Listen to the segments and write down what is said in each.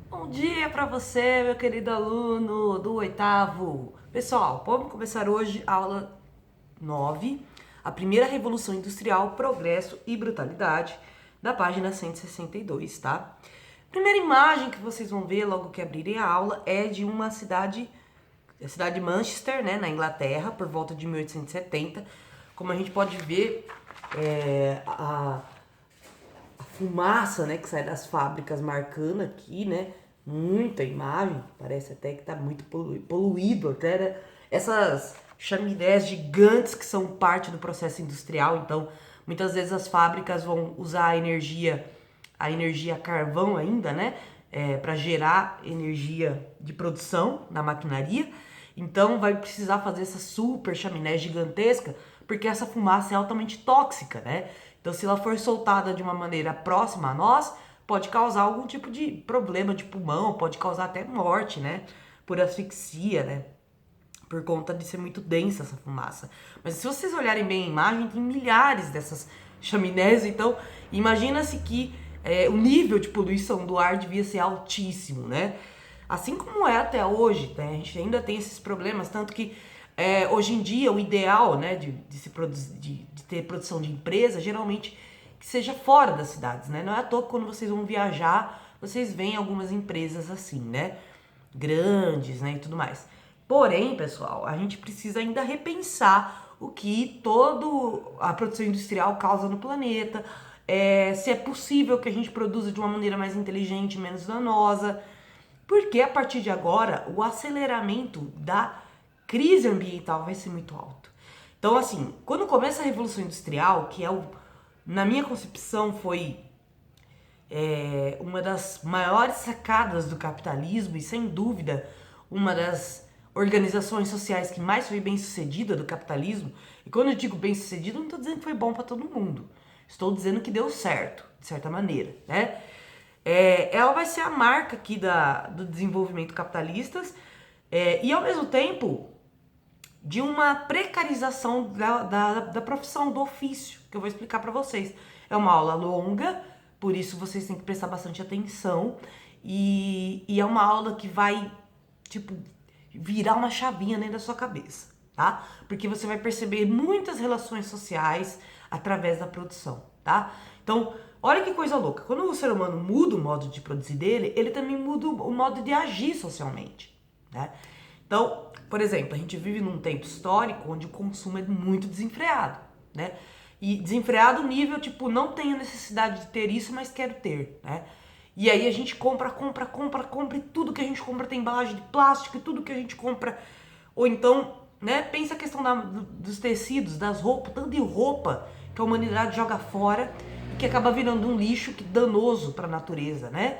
Bom dia para você, meu querido aluno do oitavo. Pessoal, vamos começar hoje a aula 9, a primeira revolução industrial, progresso e brutalidade, da página 162, tá? Primeira imagem que vocês vão ver logo que abrirem a aula é de uma cidade, a cidade de Manchester, né, na Inglaterra, por volta de 1870. Como a gente pode ver, a fumaça, né, que sai das fábricas marcando aqui, né, muita imagem, parece até que tá muito poluído até, né, essas chaminés gigantes que são parte do processo industrial, então muitas vezes as fábricas vão usar a energia carvão ainda, né, para gerar energia de produção na maquinaria, então vai precisar fazer essa super chaminé gigantesca, porque essa fumaça é altamente tóxica, né? Então, se ela for soltada de uma maneira próxima a nós, pode causar algum tipo de problema de pulmão, pode causar até morte, né? Por asfixia, né? Por conta de ser muito densa essa fumaça. Mas se vocês olharem bem a imagem, tem milhares dessas chaminés, então imagina-se que o nível de poluição do ar devia ser altíssimo, né? Assim como é até hoje, né? A gente ainda tem esses problemas, tanto que hoje em dia o ideal, né, de se produzir, de ter produção de empresa, geralmente que seja fora das cidades, né? Não é à toa que quando vocês vão viajar, vocês veem algumas empresas assim, né? Grandes, né, e tudo mais. Porém, pessoal, a gente precisa ainda repensar o que toda a produção industrial causa no planeta, se é possível que a gente produza de uma maneira mais inteligente, menos danosa, porque a partir de agora o aceleramento da crise ambiental vai ser muito alto. Então, assim, quando começa a Revolução Industrial, que na minha concepção foi uma das maiores sacadas do capitalismo e, sem dúvida, uma das organizações sociais que mais foi bem sucedida do capitalismo. E quando eu digo bem sucedido, não estou dizendo que foi bom para todo mundo. Estou dizendo que deu certo, de certa maneira, né? Ela vai ser a marca aqui do desenvolvimento capitalistas e, ao mesmo tempo, de uma precarização da profissão, do ofício, que eu vou explicar para vocês. É uma aula longa, por isso vocês têm que prestar bastante atenção. E é uma aula que vai, tipo, virar uma chavinha dentro da sua cabeça, tá? Porque você vai perceber muitas relações sociais através da produção, tá? Então, olha que coisa louca. Quando o ser humano muda o modo de produzir dele, ele também muda o modo de agir socialmente, né? Então, por exemplo, a gente vive num tempo histórico onde o consumo é muito desenfreado, né? E desenfreado nível, tipo, não tenho necessidade de ter isso, mas quero ter, né? E aí a gente compra, e tudo que a gente compra tem embalagem de plástico, e tudo que a gente compra. Ou então, né, pensa a questão dos tecidos, das roupas, tanto de roupa que a humanidade joga fora e que acaba virando um lixo que danoso para a natureza, né?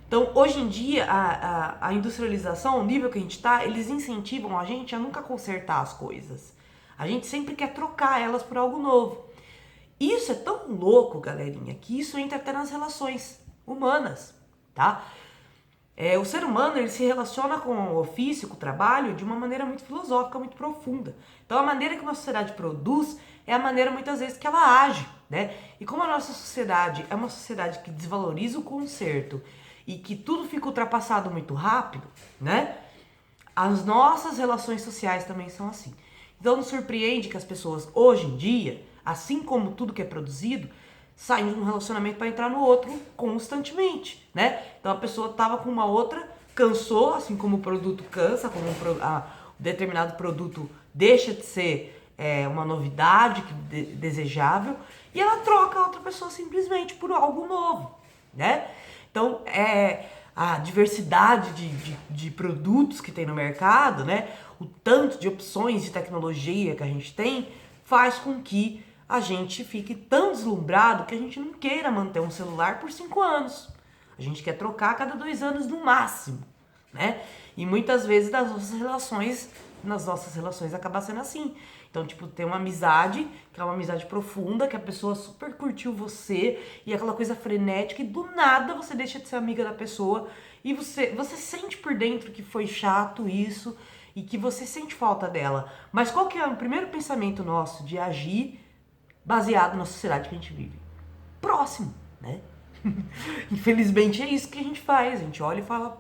Então, hoje em dia, a industrialização, o nível que a gente está, eles incentivam a gente a nunca consertar as coisas. A gente sempre quer trocar elas por algo novo. Isso é tão louco, galerinha, que isso entra até nas relações humanas, tá? O ser humano, ele se relaciona com o ofício, com o trabalho, de uma maneira muito filosófica, muito profunda. Então, a maneira que uma sociedade produz é a maneira, muitas vezes, que ela age, né? E como a nossa sociedade é uma sociedade que desvaloriza o conserto e que tudo fica ultrapassado muito rápido, né? As nossas relações sociais também são assim. Então, não surpreende que as pessoas, hoje em dia, assim como tudo que é produzido, saem de um relacionamento para entrar no outro constantemente, né? Então a pessoa tava com uma outra, cansou, assim como o produto cansa, como um determinado produto deixa de ser uma novidade desejável, e ela troca a outra pessoa simplesmente por algo novo, né? Então, a diversidade de produtos que tem no mercado, né? O tanto de opções de tecnologia que a gente tem, faz com que a gente fique tão deslumbrado que a gente não queira manter um celular por 5 anos. A gente quer trocar a cada 2 anos no máximo, né? E muitas vezes nas nossas relações acaba sendo assim. Então, tipo, tem uma amizade, que é uma amizade profunda, que a pessoa super curtiu você, e aquela coisa frenética, e do nada você deixa de ser amiga da pessoa, e você sente por dentro que foi chato isso, e que você sente falta dela. Mas qual que é o primeiro pensamento nosso de agir baseado na sociedade que a gente vive? Próximo, né? Infelizmente é isso que a gente faz. A gente olha e fala,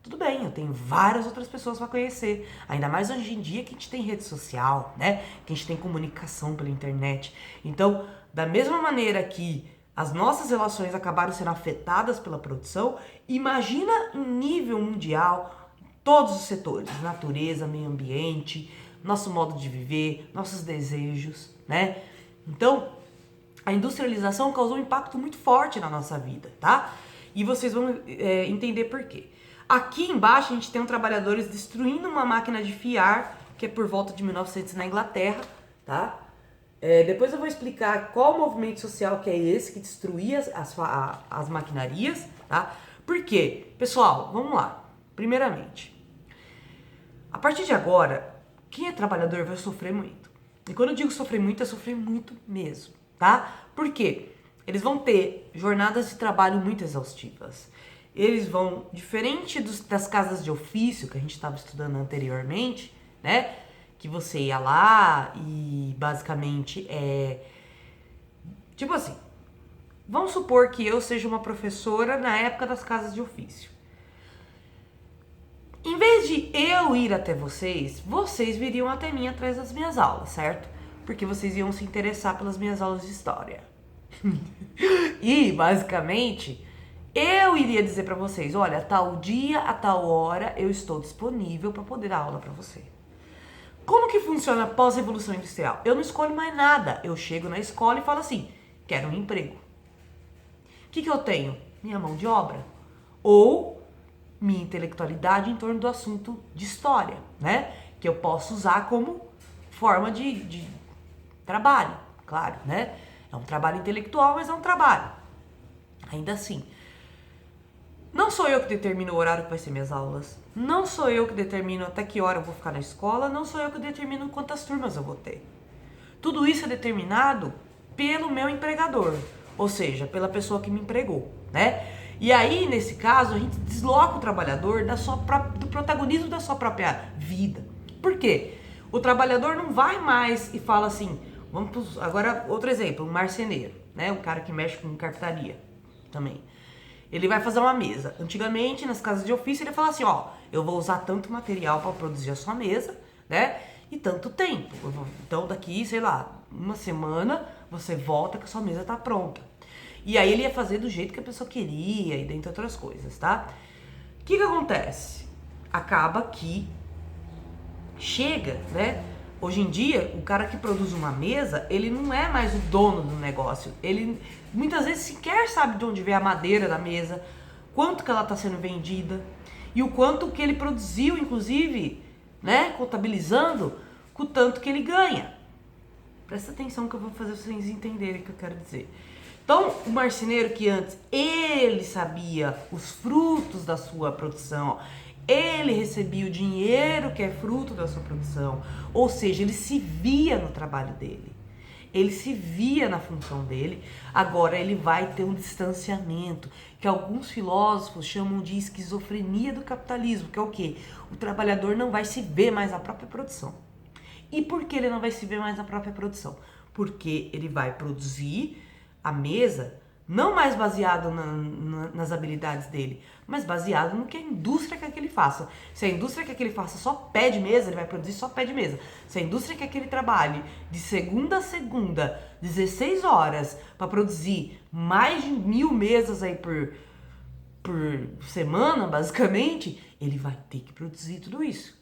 tudo bem, eu tenho várias outras pessoas para conhecer. Ainda mais hoje em dia que a gente tem rede social, né? Que a gente tem comunicação pela internet. Então, da mesma maneira que as nossas relações acabaram sendo afetadas pela produção, imagina em nível mundial, todos os setores, natureza, meio ambiente, nosso modo de viver, nossos desejos, né? Então, a industrialização causou um impacto muito forte na nossa vida, tá? E vocês vão entender por quê. Aqui embaixo a gente tem trabalhadores destruindo uma máquina de fiar, que é por volta de 1900 na Inglaterra, tá? Depois eu vou explicar qual movimento social que é esse que destruía as maquinarias, tá? Por quê? Pessoal, vamos lá. Primeiramente, a partir de agora, quem é trabalhador vai sofrer muito. E quando eu digo sofrer muito, é sofrer muito mesmo, tá? Por quê? Eles vão ter jornadas de trabalho muito exaustivas. Eles vão, diferente das casas de ofício que a gente estava estudando anteriormente, né? Que você ia lá e basicamente tipo assim, vamos supor que eu seja uma professora na época das casas de ofício. Em vez de eu ir até vocês, vocês viriam até mim atrás das minhas aulas, certo? Porque vocês iam se interessar pelas minhas aulas de história. E, basicamente, eu iria dizer pra vocês, olha, a tal dia, a tal hora, eu estou disponível pra poder dar aula pra você. Como que funciona após a Revolução Industrial? Eu não escolho mais nada. Eu chego na escola e falo assim, quero um emprego. O que eu tenho? Minha mão de obra. Ou minha intelectualidade em torno do assunto de história, né? Que eu posso usar como forma de trabalho, claro, né? É um trabalho intelectual, mas é um trabalho. Ainda assim, não sou eu que determino o horário que vai ser minhas aulas. Não sou eu que determino até que hora eu vou ficar na escola. Não sou eu que determino quantas turmas eu vou ter. Tudo isso é determinado pelo meu empregador, ou seja, pela pessoa que me empregou, né? E aí, nesse caso, a gente desloca o trabalhador do protagonismo da sua própria vida. Por quê? O trabalhador não vai mais e fala assim, agora outro exemplo, um marceneiro, né? Um cara que mexe com carpintaria também. Ele vai fazer uma mesa. Antigamente, nas casas de ofício, ele fala assim, ó, eu vou usar tanto material para produzir a sua mesa, né? E tanto tempo. Então, daqui, sei lá, uma semana, você volta que a sua mesa tá pronta. E aí ele ia fazer do jeito que a pessoa queria e dentre outras coisas, tá? O que acontece? Acaba que chega, né? Hoje em dia, o cara que produz uma mesa, ele não é mais o dono do negócio. Ele muitas vezes sequer sabe de onde vem a madeira da mesa, quanto que ela está sendo vendida e o quanto que ele produziu, inclusive, né, contabilizando com o tanto que ele ganha. Presta atenção que eu vou fazer vocês entenderem o que eu quero dizer. Então, o marceneiro que antes ele sabia os frutos da sua produção, ele recebia o dinheiro que é fruto da sua produção, ou seja, ele se via no trabalho dele, ele se via na função dele. Agora ele vai ter um distanciamento, que alguns filósofos chamam de esquizofrenia do capitalismo, que é o quê? O trabalhador não vai se ver mais na própria produção. E por que ele não vai se ver mais na própria produção? Porque ele vai produzir a mesa não mais baseado nas habilidades dele, mas baseado no que a indústria quer que ele faça. Se a indústria quer que ele faça só pé de mesa, ele vai produzir só pé de mesa. Se a indústria quer que ele trabalhe de segunda a segunda, 16 horas, para produzir mais de 1000 mesas aí por semana, basicamente, ele vai ter que produzir tudo isso.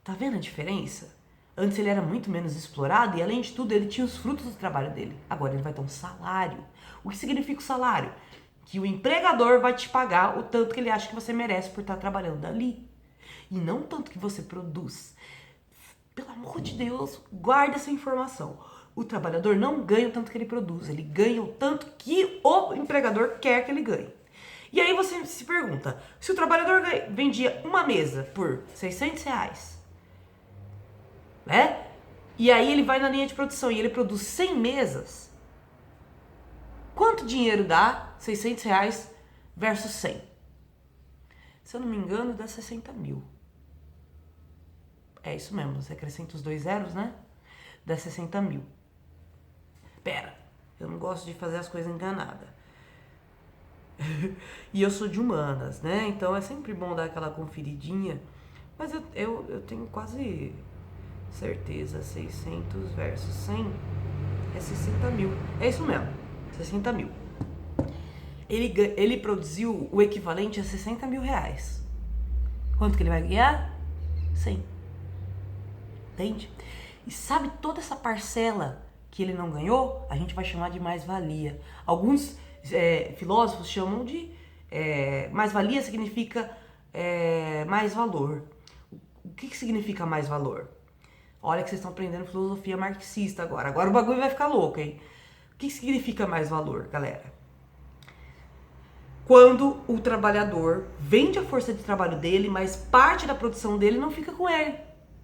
Tá vendo a diferença? Antes ele era muito menos explorado e, além de tudo, ele tinha os frutos do trabalho dele. Agora ele vai ter um salário. O que significa o salário? Que o empregador vai te pagar o tanto que ele acha que você merece por estar trabalhando ali. E não o tanto que você produz. Pelo amor de Deus, guarda essa informação. O trabalhador não ganha o tanto que ele produz. Ele ganha o tanto que o empregador quer que ele ganhe. E aí você se pergunta, se o trabalhador vendia uma mesa por R$600, né? E aí ele vai na linha de produção e ele produz 100 mesas. Quanto dinheiro dá R$600 versus 100? Se eu não me engano, dá 60 mil. É isso mesmo, você acrescenta os 2 zeros, né? Dá 60 mil. Pera, Eu não gosto de fazer as coisas enganadas. E eu sou de humanas, né? Então é sempre bom dar aquela conferidinha. Mas eu tenho quase certeza, 600 versus 100 é 60 mil. É isso mesmo, 60 mil. Ele produziu o equivalente a 60 mil reais. Quanto que ele vai ganhar? 100. Entende? E sabe toda essa parcela que ele não ganhou? A gente vai chamar de mais-valia. Alguns filósofos chamam de mais-valia significa mais valor. O que significa mais valor? Olha que vocês estão aprendendo filosofia marxista agora. Agora o bagulho vai ficar louco, hein? O que significa mais valor, galera? Quando o trabalhador vende a força de trabalho dele, mas parte da produção dele não fica com ele.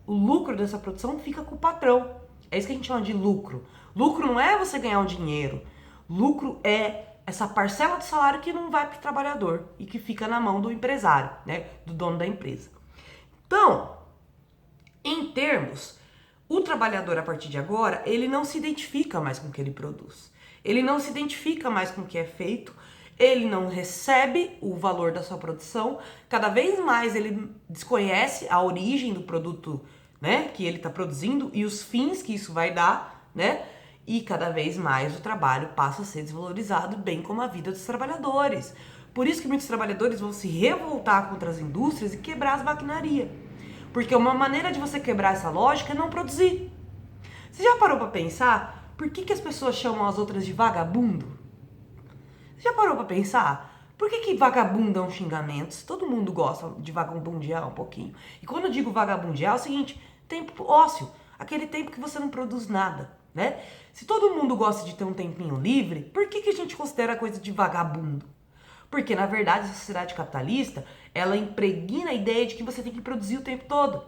O lucro dessa produção fica com o patrão. É isso que a gente chama de lucro. Lucro não é você ganhar um dinheiro. Lucro é essa parcela do salário que não vai para o trabalhador e que fica na mão do empresário, né? Do dono da empresa. Então, em termos, o trabalhador a partir de agora, ele não se identifica mais com o que ele produz. Ele não se identifica mais com o que é feito. Ele não recebe o valor da sua produção. Cada vez mais ele desconhece a origem do produto, né, que ele está produzindo e os fins que isso vai dar, né? E cada vez mais o trabalho passa a ser desvalorizado, bem como a vida dos trabalhadores. Por isso que muitos trabalhadores vão se revoltar contra as indústrias e quebrar as maquinarias. Porque uma maneira de você quebrar essa lógica é não produzir. Você já parou para pensar por que as pessoas chamam as outras de vagabundo? Você já parou pra pensar? Por que vagabundo é um xingamento? Todo mundo gosta de vagabundear um pouquinho. E quando eu digo vagabundear, é o seguinte, tempo ósseo. Aquele tempo que você não produz nada, né? Se todo mundo gosta de ter um tempinho livre, por que a gente considera a coisa de vagabundo? Porque, na verdade, a sociedade capitalista, ela impregna a ideia de que você tem que produzir o tempo todo,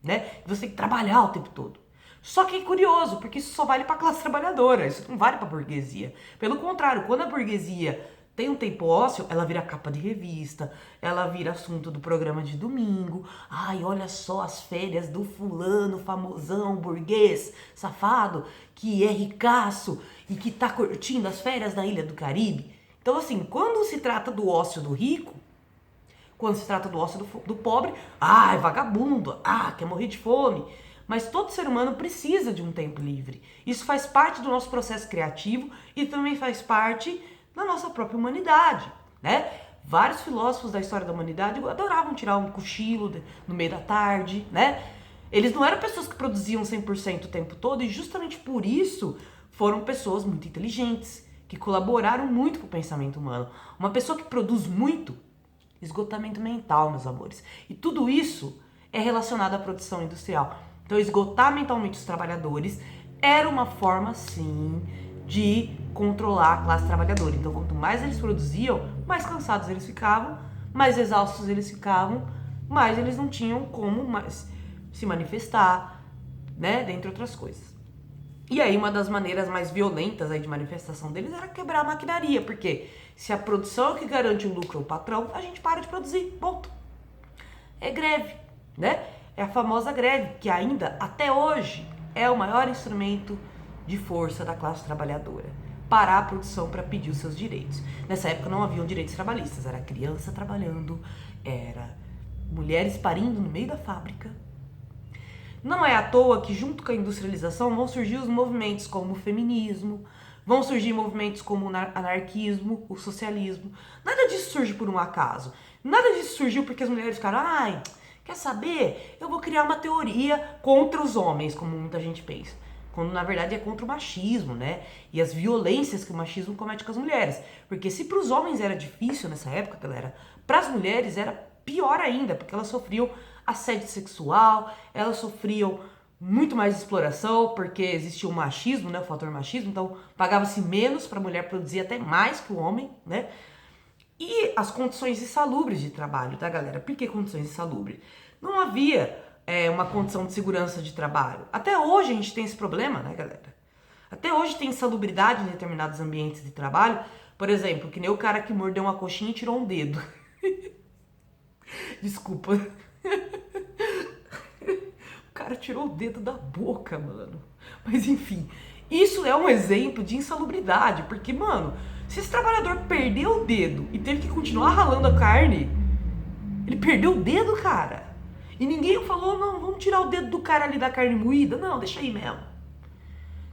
né? Que você tem que trabalhar o tempo todo. Só que é curioso, porque isso só vale para a classe trabalhadora, isso não vale para a burguesia. Pelo contrário, quando a burguesia tem um tempo ósseo, ela vira capa de revista, ela vira assunto do programa de domingo. Ai, olha só as férias do fulano, famosão, burguês, safado, que é ricaço e que tá curtindo as férias na Ilha do Caribe. Então, assim, quando se trata do ócio do rico, quando se trata do ócio do pobre, é vagabundo, quer morrer de fome. Mas todo ser humano precisa de um tempo livre. Isso faz parte do nosso processo criativo e também faz parte da nossa própria humanidade, né? Vários filósofos da história da humanidade adoravam tirar um cochilo no meio da tarde, né? Eles não eram pessoas que produziam 100% o tempo todo e justamente por isso foram pessoas muito inteligentes, que colaboraram muito com o pensamento humano. Uma pessoa que produz muito, esgotamento mental, meus amores. E tudo isso é relacionado à produção industrial. Então, esgotar mentalmente os trabalhadores era uma forma, sim, de controlar a classe trabalhadora. Então, quanto mais eles produziam, mais cansados eles ficavam, mais exaustos eles ficavam, mais eles não tinham como mais se manifestar, né, dentre outras coisas. E aí, uma das maneiras mais violentas aí de manifestação deles era quebrar a maquinaria, porque se a produção é o que garante o lucro ao patrão, a gente para de produzir, ponto. É greve, né? É a famosa greve, que ainda, até hoje, é o maior instrumento de força da classe trabalhadora. Parar a produção para pedir os seus direitos. Nessa época não haviam direitos trabalhistas, era criança trabalhando, era mulheres parindo no meio da fábrica. Não é à toa que junto com a industrialização vão surgir os movimentos como o feminismo, vão surgir movimentos como o anarquismo, o socialismo. Nada disso surge por um acaso. Nada disso surgiu porque as mulheres ficaram, quer saber? Eu vou criar uma teoria contra os homens, como muita gente pensa. Quando na verdade é contra o machismo, né? E as violências que o machismo comete com as mulheres. Porque se para os homens era difícil nessa época, galera, para as mulheres era pior ainda, porque elas sofriam assédio sexual, elas sofriam muito mais exploração, porque existia o machismo, né? O fator machismo, então pagava-se menos para a mulher produzir até mais que o homem, né? E as condições insalubres de trabalho, tá, galera? Por que condições insalubres? Não havia uma condição de segurança de trabalho. Até hoje a gente tem esse problema, né, galera? Até hoje tem insalubridade em determinados ambientes de trabalho. Por exemplo, que nem o cara que mordeu uma coxinha e tirou um dedo. Desculpa. O cara tirou o dedo da boca, mano. Mas enfim. Isso é um exemplo de insalubridade, porque, mano, se esse trabalhador perdeu o dedo e teve que continuar ralando a carne, ele perdeu o dedo, cara. E ninguém falou, não, vamos tirar o dedo do cara ali da carne moída. Não, deixa aí mesmo.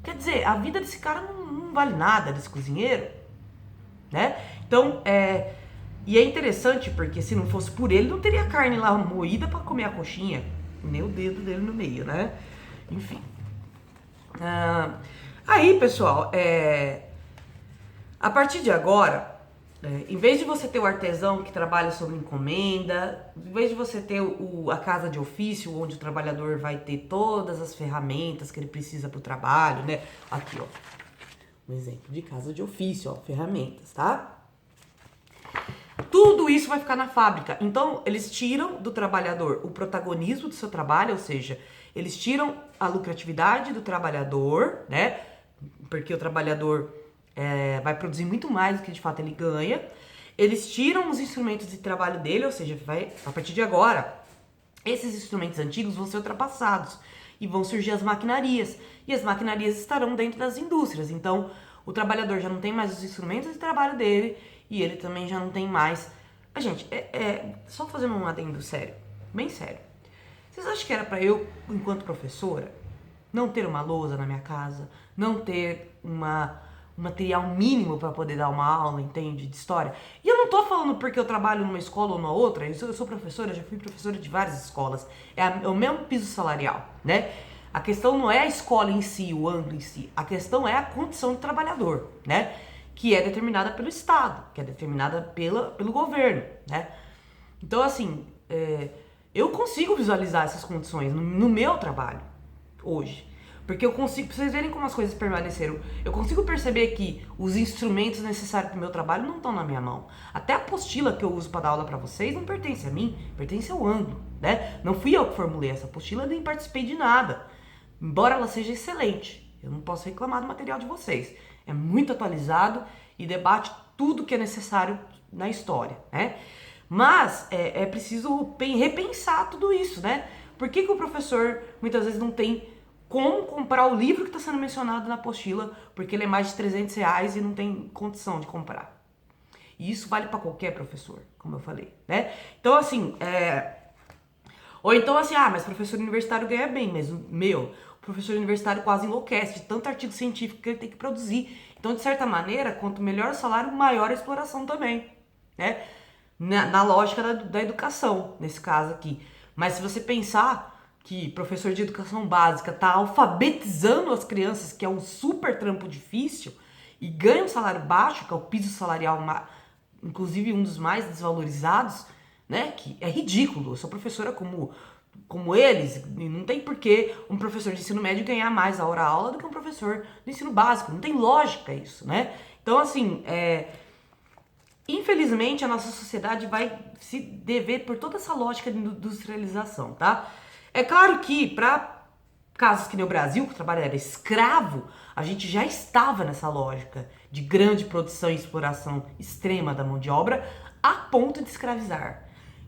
Quer dizer, a vida desse cara não vale nada, desse cozinheiro, né? Então, e é interessante porque se não fosse por ele, não teria carne lá moída pra comer a coxinha. Nem o dedo dele no meio, né? Enfim. Aí, pessoal, a partir de agora, em vez de você ter o artesão que trabalha sob encomenda, em vez de você ter a casa de ofício, onde o trabalhador vai ter todas as ferramentas que ele precisa para o trabalho, né? Aqui, ó, um exemplo de casa de ofício, ó, ferramentas, tá? Tudo isso vai ficar na fábrica. Então, eles tiram do trabalhador o protagonismo do seu trabalho, ou seja, eles tiram a lucratividade do trabalhador, né? Porque o trabalhador vai produzir muito mais do que de fato ele ganha. Eles tiram os instrumentos de trabalho dele, ou seja, a partir de agora, esses instrumentos antigos vão ser ultrapassados e vão surgir as maquinarias. E as maquinarias estarão dentro das indústrias. Então, o trabalhador já não tem mais os instrumentos de trabalho dele e ele também já não tem mais... Gente, só fazendo um adendo sério, bem sério. Vocês acham que era pra eu, enquanto professora, não ter uma lousa na minha casa, não ter um material mínimo para poder dar uma aula, entende, de história? E eu não tô falando porque eu trabalho numa escola ou numa outra, eu sou professora, já fui professora de várias escolas, é o mesmo piso salarial, né? A questão não é a escola em si, o ângulo em si, a questão é a condição do trabalhador, né? Que é determinada pelo Estado, que é determinada pelo governo, né? Então, assim, eu consigo visualizar essas condições no meu trabalho hoje. Porque eu consigo, pra vocês verem como as coisas permaneceram, eu consigo perceber que os instrumentos necessários pro meu trabalho não estão na minha mão. Até a apostila que eu uso para dar aula para vocês não pertence a mim, pertence ao ângulo, né? Não fui eu que formulei essa apostila, nem participei de nada. Embora ela seja excelente, eu não posso reclamar do material de vocês. É muito atualizado e debate tudo que é necessário na história, né? Mas é preciso repensar tudo isso, né? Por que o professor muitas vezes não tem como comprar o livro que está sendo mencionado na apostila, porque ele é mais de R$300 e não tem condição de comprar? E isso vale para qualquer professor, como eu falei, né? Então, assim, ou então assim, mas professor universitário ganha bem, mas o professor universitário quase enlouquece de tanto artigo científico que ele tem que produzir. Então, de certa maneira, quanto melhor o salário, maior a exploração também, né? Na lógica da educação, nesse caso aqui. Mas se você pensar que professor de educação básica está alfabetizando as crianças, que é um super trampo difícil, e ganha um salário baixo, que é o piso salarial, inclusive um dos mais desvalorizados, né? Que é ridículo. Eu sou professora como eles, e não tem porquê um professor de ensino médio ganhar mais a hora-aula do que um professor de ensino básico. Não tem lógica isso, né? Então, assim, infelizmente, a nossa sociedade vai se dever por toda essa lógica de industrialização, tá? É claro que, para casos que nem o Brasil, que o trabalho era escravo, a gente já estava nessa lógica de grande produção e exploração extrema da mão de obra, a ponto de escravizar.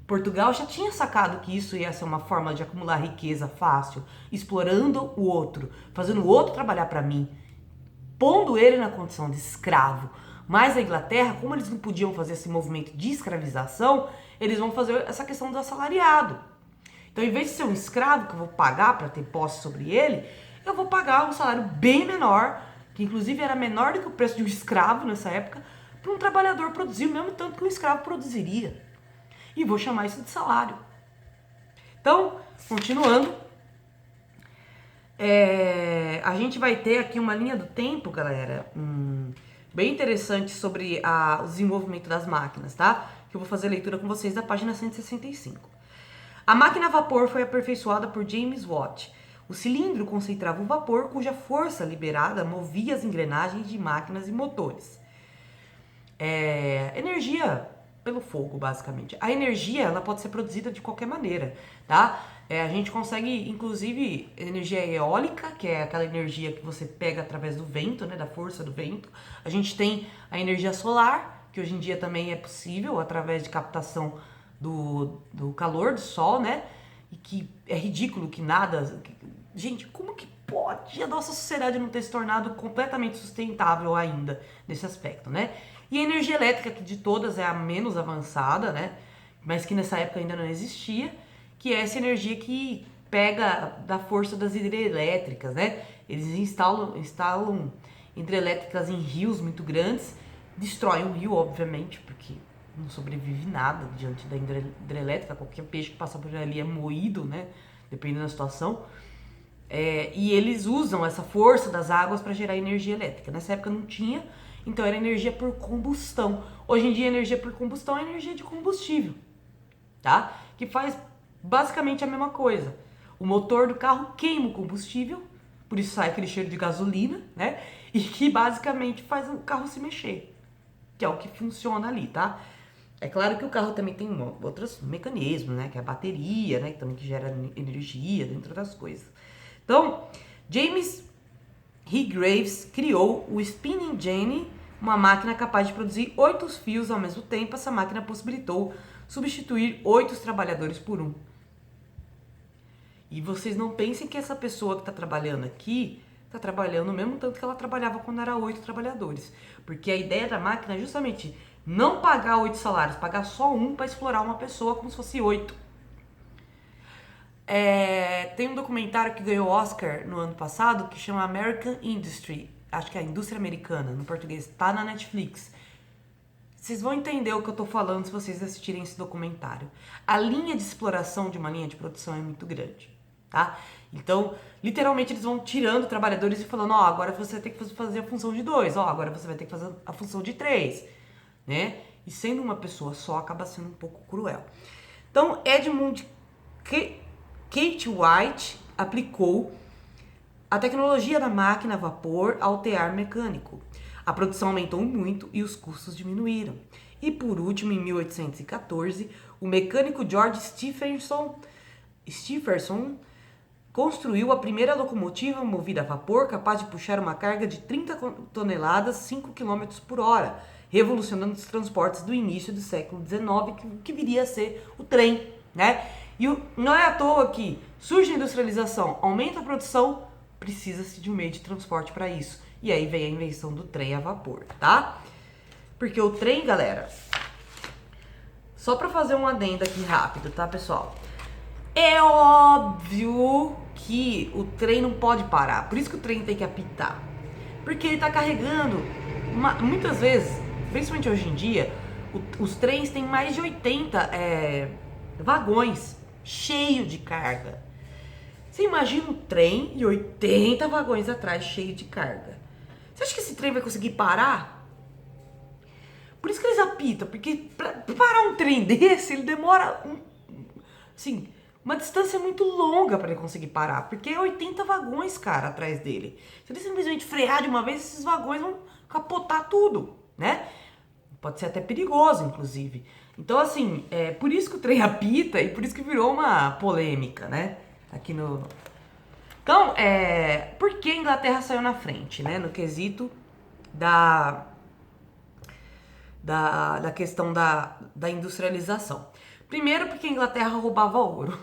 Portugal já tinha sacado que isso ia ser uma forma de acumular riqueza fácil, explorando o outro, fazendo o outro trabalhar para mim, pondo ele na condição de escravo. Mas a Inglaterra, como eles não podiam fazer esse movimento de escravização, eles vão fazer essa questão do assalariado. Então, em vez de ser um escravo que eu vou pagar para ter posse sobre ele, eu vou pagar um salário bem menor, que inclusive era menor do que o preço de um escravo nessa época, para um trabalhador produzir o mesmo tanto que um escravo produziria. E vou chamar isso de salário. Então, continuando, a gente vai ter aqui uma linha do tempo, galera, bem interessante sobre o desenvolvimento das máquinas, tá? Que eu vou fazer a leitura com vocês da página 165. A máquina a vapor foi aperfeiçoada por James Watt. O cilindro concentrava o vapor cuja força liberada movia as engrenagens de máquinas e motores. Energia pelo fogo, basicamente. A energia, ela pode ser produzida de qualquer maneira, tá? A gente consegue, inclusive, energia eólica, que é aquela energia que você pega através do vento, né, da força do vento. A gente tem a energia solar, que hoje em dia também é possível através de captação do calor do sol, né? E que é ridículo que nada... Gente, como que pode a nossa sociedade não ter se tornado completamente sustentável ainda nesse aspecto, né? E a energia elétrica, que de todas é a menos avançada, né? Mas que nessa época ainda não existia, que é essa energia que pega da força das hidrelétricas, né? Eles instalam hidrelétricas em rios muito grandes, destroem o rio, obviamente, porque não sobrevive nada diante da hidrelétrica, qualquer peixe que passa por ali é moído, né? Dependendo da situação. E eles usam essa força das águas para gerar energia elétrica. Nessa época não tinha, então era energia por combustão. Hoje em dia, energia por combustão é energia de combustível, tá? Que faz basicamente a mesma coisa. O motor do carro queima o combustível, por isso sai aquele cheiro de gasolina, né? E que basicamente faz o carro se mexer, que é o que funciona ali, tá? É claro que o carro também tem outros mecanismos, né? Que é a bateria, né? Que gera energia, dentre outras coisas. Então, James E. Graves criou o Spinning Jenny, uma máquina capaz de produzir 8 fios ao mesmo tempo. Essa máquina possibilitou substituir 8 trabalhadores por um. E vocês não pensem que essa pessoa que está trabalhando aqui está trabalhando o mesmo tanto que ela trabalhava quando era 8 trabalhadores. Porque a ideia da máquina é justamente não pagar 8 salários, pagar só um para explorar uma pessoa como se fosse 8. Tem um documentário que ganhou Oscar no ano passado que chama American Industry, acho que é a indústria americana, no português, tá na Netflix. Vocês vão entender o que eu tô falando se vocês assistirem esse documentário. A linha de exploração de uma linha de produção é muito grande, tá? Então, literalmente eles vão tirando trabalhadores e falando, agora você vai ter que fazer a função de 2, agora você vai ter que fazer a função de 3, né? E sendo uma pessoa só, acaba sendo um pouco cruel. Então, Edmund Kate White aplicou a tecnologia da máquina a vapor ao tear mecânico. A produção aumentou muito e os custos diminuíram. E por último, em 1814, o mecânico George Stephenson construiu a primeira locomotiva movida a vapor capaz de puxar uma carga de 30 toneladas, 5 km por hora, revolucionando os transportes do início do século XIX, que viria a ser o trem, né? E não é à toa que surge a industrialização, aumenta a produção, precisa-se de um meio de transporte para isso. E aí vem a invenção do trem a vapor, tá? Porque o trem, galera, só para fazer um adendo aqui rápido, tá, pessoal? É óbvio que o trem não pode parar, por isso que o trem tem que apitar. Porque ele tá carregando, muitas vezes, principalmente hoje em dia, os trens têm mais de 80 vagões cheio de carga. Você imagina um trem e 80 vagões atrás cheio de carga. Você acha que esse trem vai conseguir parar? Por isso que eles apitam, porque pra parar um trem desse, ele demora uma distância muito longa para ele conseguir parar, porque é 80 vagões, cara, atrás dele. Se ele simplesmente frear de uma vez, esses vagões vão capotar tudo, né? Pode ser até perigoso, inclusive. Então, assim, por isso que o trem apita e por isso que virou uma polêmica, né? Aqui no... Então, por que a Inglaterra saiu na frente, né? No quesito da questão da industrialização. Primeiro porque a Inglaterra roubava ouro,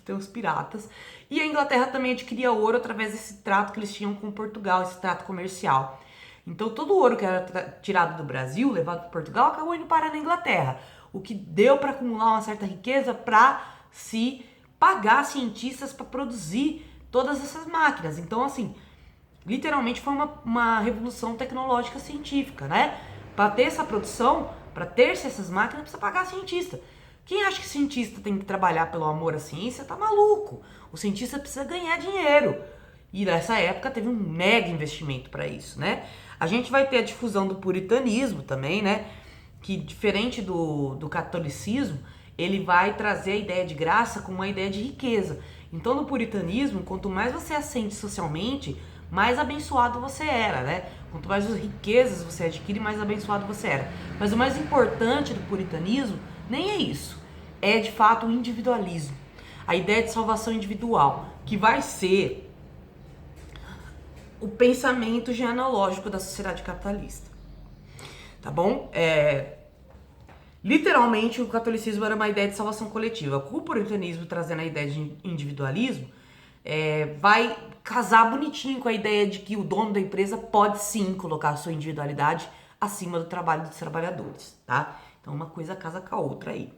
tem os piratas, e a Inglaterra também adquiria ouro através desse trato que eles tinham com Portugal, esse trato comercial. Então todo o ouro que era tirado do Brasil, levado para Portugal, acabou indo parar na Inglaterra, o que deu para acumular uma certa riqueza para se pagar cientistas para produzir todas essas máquinas. Então, assim, literalmente foi uma revolução tecnológica científica, né? Para ter essa produção, para ter-se essas máquinas, precisa pagar cientista. Quem acha que cientista tem que trabalhar pelo amor à ciência, tá maluco. O cientista precisa ganhar dinheiro. E nessa época teve um mega investimento para isso, né? A gente vai ter a difusão do puritanismo também, né? Que diferente do catolicismo, ele vai trazer a ideia de graça como uma ideia de riqueza. Então no puritanismo, quanto mais você ascende socialmente, mais abençoado você era, né? Quanto mais riquezas você adquire, mais abençoado você era. Mas o mais importante do puritanismo nem é isso. É de fato o individualismo. A ideia de salvação individual, que vai ser o pensamento genealógico da sociedade capitalista. Tá bom? Literalmente, o catolicismo era uma ideia de salvação coletiva. Com o puritanismo trazendo a ideia de individualismo, vai casar bonitinho com a ideia de que o dono da empresa pode sim colocar a sua individualidade acima do trabalho dos trabalhadores, tá? Então uma coisa casa com a outra aí.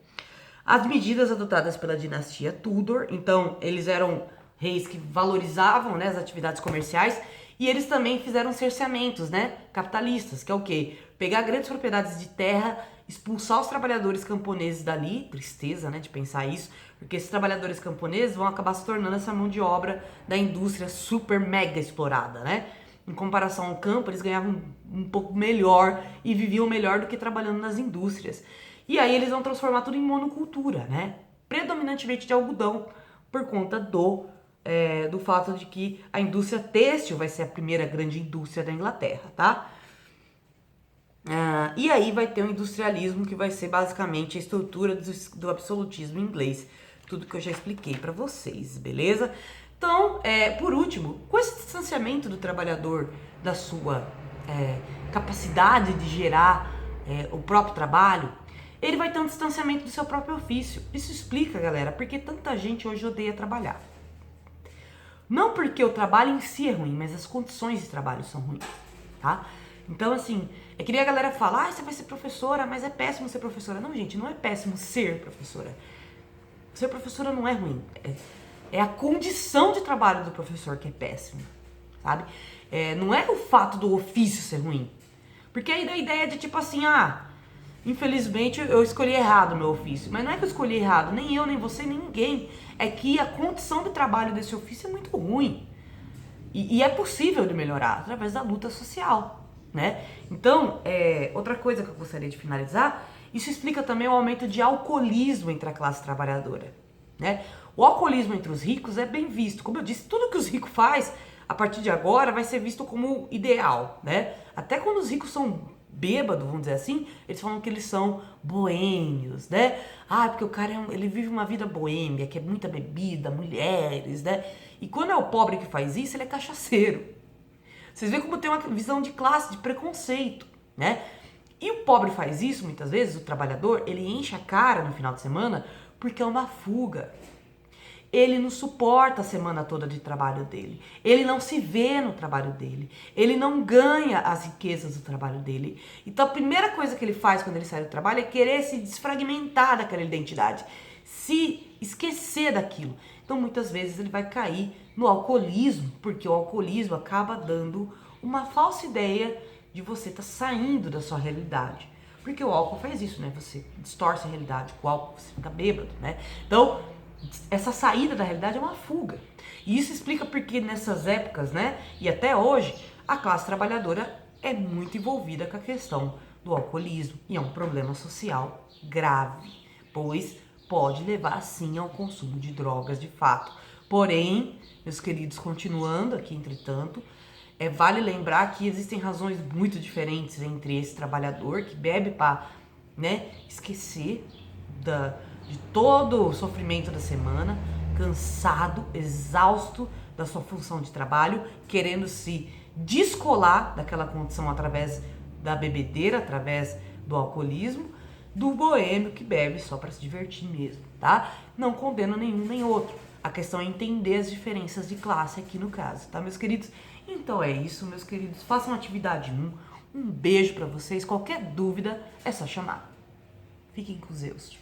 As medidas adotadas pela dinastia Tudor, então eles eram reis que valorizavam, né, as atividades comerciais, e eles também fizeram cerceamentos, né, capitalistas, que é o quê? Pegar grandes propriedades de terra, expulsar os trabalhadores camponeses dali, tristeza, né, de pensar isso, porque esses trabalhadores camponeses vão acabar se tornando essa mão de obra da indústria super mega explorada, né? Em comparação ao campo, eles ganhavam um pouco melhor e viviam melhor do que trabalhando nas indústrias. E aí eles vão transformar tudo em monocultura, né? Predominantemente de algodão, por conta do fato de que a indústria têxtil vai ser a primeira grande indústria da Inglaterra, tá? E aí vai ter o industrialismo, que vai ser basicamente a estrutura do absolutismo inglês. Tudo que eu já expliquei para vocês, beleza? Então, por último, com esse distanciamento do trabalhador da sua capacidade de gerar o próprio trabalho, ele vai ter um distanciamento do seu próprio ofício. Isso explica, galera, porque tanta gente hoje odeia trabalhar. Não porque o trabalho em si é ruim, mas as condições de trabalho são ruins, tá? Então, assim, é que nem a galera fala, você vai ser professora, mas é péssimo ser professora. Não, gente, não é péssimo ser professora. Ser professora não é ruim. É a condição de trabalho do professor que é péssima, sabe? Não é o fato do ofício ser ruim. Porque aí dá a ideia de tipo assim, infelizmente eu escolhi errado o meu ofício. Mas não é que eu escolhi errado, nem eu, nem você, nem ninguém. É que a condição de trabalho desse ofício é muito ruim. E é possível de melhorar através da luta social, né? Então, outra coisa que eu gostaria de finalizar, isso explica também o aumento de alcoolismo entre a classe trabalhadora, né? O alcoolismo entre os ricos é bem visto. Como eu disse, tudo que os ricos fazem, a partir de agora, vai ser visto como ideal, né? Até quando os ricos são bêbados, vamos dizer assim, eles falam que eles são boêmios, né? Porque o cara ele vive uma vida boêmia, que é muita bebida, mulheres, né? E quando é o pobre que faz isso, ele é cachaceiro. Vocês veem como tem uma visão de classe, de preconceito, né? E o pobre faz isso, muitas vezes, o trabalhador, ele enche a cara no final de semana porque é uma fuga. Ele não suporta a semana toda de trabalho dele. Ele não se vê no trabalho dele. Ele não ganha as riquezas do trabalho dele. Então a primeira coisa que ele faz quando ele sai do trabalho é querer se desfragmentar daquela identidade. Se esquecer daquilo. Então muitas vezes ele vai cair no alcoolismo, porque o alcoolismo acaba dando uma falsa ideia de você estar saindo da sua realidade. Porque o álcool faz isso, né? Você distorce a realidade. Com o álcool você fica bêbado, né? Então, essa saída da realidade é uma fuga. E isso explica porque nessas épocas, né, e até hoje, a classe trabalhadora é muito envolvida com a questão do alcoolismo. E é um problema social grave, pois pode levar sim ao consumo de drogas de fato. Porém, meus queridos, continuando aqui, entretanto, vale lembrar que existem razões muito diferentes entre esse trabalhador que bebe para, né, esquecer de todo o sofrimento da semana, cansado, exausto da sua função de trabalho, querendo se descolar daquela condição através da bebedeira, através do alcoolismo, do boêmio que bebe só para se divertir mesmo, tá? Não condeno nenhum nem outro. A questão é entender as diferenças de classe aqui no caso, tá, meus queridos? Então é isso, meus queridos. Façam atividade 1. Um beijo para vocês. Qualquer dúvida é só chamar. Fiquem com Deus.